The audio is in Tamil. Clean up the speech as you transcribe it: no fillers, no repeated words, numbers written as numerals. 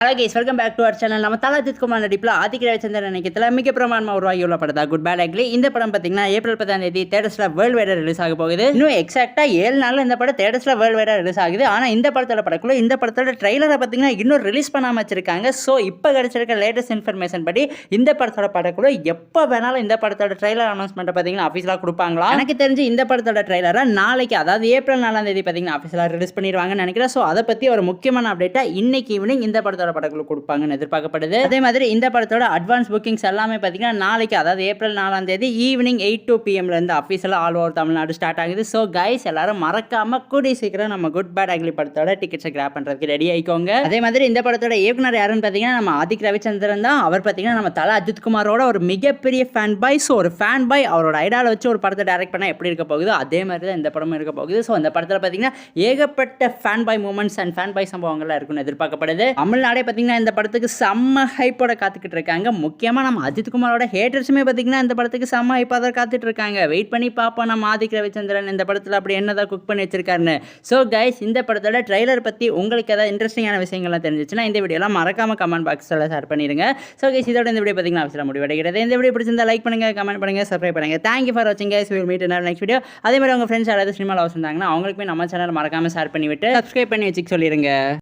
Hello guys, welcome back to our channel. நம்ம தல அஜித் குமார் நடிப்பில் ஆதித்ய ரவிச்சந்திரன் நினைக்கிறதுல மிக பிரமாணமாக உருவாகி உள்ள படம் தான் குட் பேட் அக்லி. இந்த படம் பார்த்தீங்கன்னா ஏப்ரல் 10 தேட்டர்ஸில் வேர்ல்டு வைடாக ரிலீஸ் ஆக போகுது. இன்னும் எக்ஸாக்டாக 7 நாளில் இந்த படம் தேட்டர்ஸில் வேர்ல்டு வைடாக ரிலீஸ் ஆகுது. ஆனால் இந்த படத்தோட படக்குள்ள இந்த படத்தோட ட்ரெய்லரை பார்த்தீங்கன்னா இன்னும் ரிலீஸ் பண்ணாமல் வச்சிருக்காங்க. ஸோ இப்போ கிடைச்சிருக்க லேட்டஸ்ட் இன்ஃபர்மேஷன் படி இந்த படத்தோட படக்குள்ள எப்போ வேணாலும் இந்த படத்தோட ட்ரெய்லர் அனௌன்ஸ்மெண்ட் பார்த்தீங்கன்னா ஆஃபீஸில் கொடுப்பாங்களா. எனக்கு தெரிஞ்சு இந்த படத்தோட ட்ரெய்லரை நாளைக்கு, அதாவது ஏப்ரல் 4 பார்த்தீங்கன்னா ஆஃபீஸில் ரிலீஸ் பண்ணிடுவாங்கன்னு நினைக்கிறேன். ஸோ அதை பற்றி ஒரு முக்கியமான அப்டேட்டாக இன்னைக்கு ஈவினிங் இந்த படத்தோட படக்குள்ள கொடுப்பாங்க எதிர்பார்க்கப்படுது. அதே மாதிரி இந்த படத்தோட அட்வான்ஸ் புக்கிங்ஸ் எல்லாமே பார்த்தீங்கன்னா நாளைக்கு, அதாவது ஏப்ரல் 4 ஈவினிங் 8 PM இருந்து அஃபீஷியலா ஆல் ஓவர் தமிழ்நாடு ஸ்டார்ட் ஆகுது. ஸோ கைஸ், எல்லாரும் மறக்காம கூடிய சீக்கிரம் நம்ம குட் பேட் அக்லி படத்தோட டிக்கெட்ஸை கிராப் பண்றதுக்கு ரெடி ஆயிக்கோங்க. அதே மாதிரி இந்த படத்தோட இயக்குனர் யாருன்னு பார்த்தீங்கன்னா நம்ம ஆதித்ய ரவிச்சந்திரன் தான். அவர் பார்த்தீங்கன்னா நம்ம தல அஜித் குமாரோட ஒரு மிகப்பெரிய ஃபேன் பாய். ஸோ ஒரு ஃபேன் பாய் அவரோட ஐடால வச்சு ஒரு படத்தை டைரக்ட் பண்ணால் எப்படி இருக்க போகுது, அதே மாதிரி தான் இந்த படமும் இருக்க போகுது. ஸோ இந்த படத்தில் பார்த்தீங்கன்னா ஏகப்பட்ட fan boy moments and fan boy சம்பவங்கள்லாம் இருக்குன்னு எதிர்பார்க்கப்படுது. தமிழ்நாடே பார்த்தீங்கன்னா இந்த படத்துக்கு செம்ம ஹைப்போட காத்துக்கிட்டு இருக்காங்க. முக்கியமாக நம்ம அஜித் குமாரோட ஹேட்டர்ஸுமே பார்த்தீங்கன்னா இந்த படத்துக்கு செம்ம ஹைப்பாக தான் காத்துட்டு இருக்காங்க. வெயிட் பண்ணி பார்ப்போம் நம்ம ஆதித்ய ரவிச்சந்திரன் இந்த படத்தில் அப்படி என்னதான் குக் பண்ணி வச்சிருக்காருன்னு. ஸோ கைஸ், இந்த படத்தோட ட்ரைலர் பற்றி உங்களுக்கு ஏதாவது இன்ட்ரெஸ்டிங்கான விஷயங்கள்லாம் தெரிஞ்சிச்சுன்னா இந்த வீடியோலாம் மறக்காம கமெண்ட் பாக்ஸில் ஷேர் பண்ணிடுங்க. ஸோ கைஸ், இதோட இந்த வீடியோ பார்த்தீங்கன்னா அவசியம் முடிவடைகிறது. இந்த வீடியோ பிடிச்சிருந்தா லைக் பண்ணுங்க, கமெண்ட் பண்ணுங்க, சப்ஸ்கிரைப் பண்ணுங்க. தேங்க்யூ ஃபார் வாட்சிங் guys. Will meet in next video. அதே மாதிரி உங்கள் ஃப்ரெண்ட்ஸ் யாராவது சினிமாவில் வச்சிருந்தாங்கன்னா அவங்களுக்குமே நம்ம சேனல் மறக்காம ஷேர் பண்ணிவிட்டு சப்ஸ்கிரைப் பண்ணி வச்சுக்க சொல்லிடுங்க.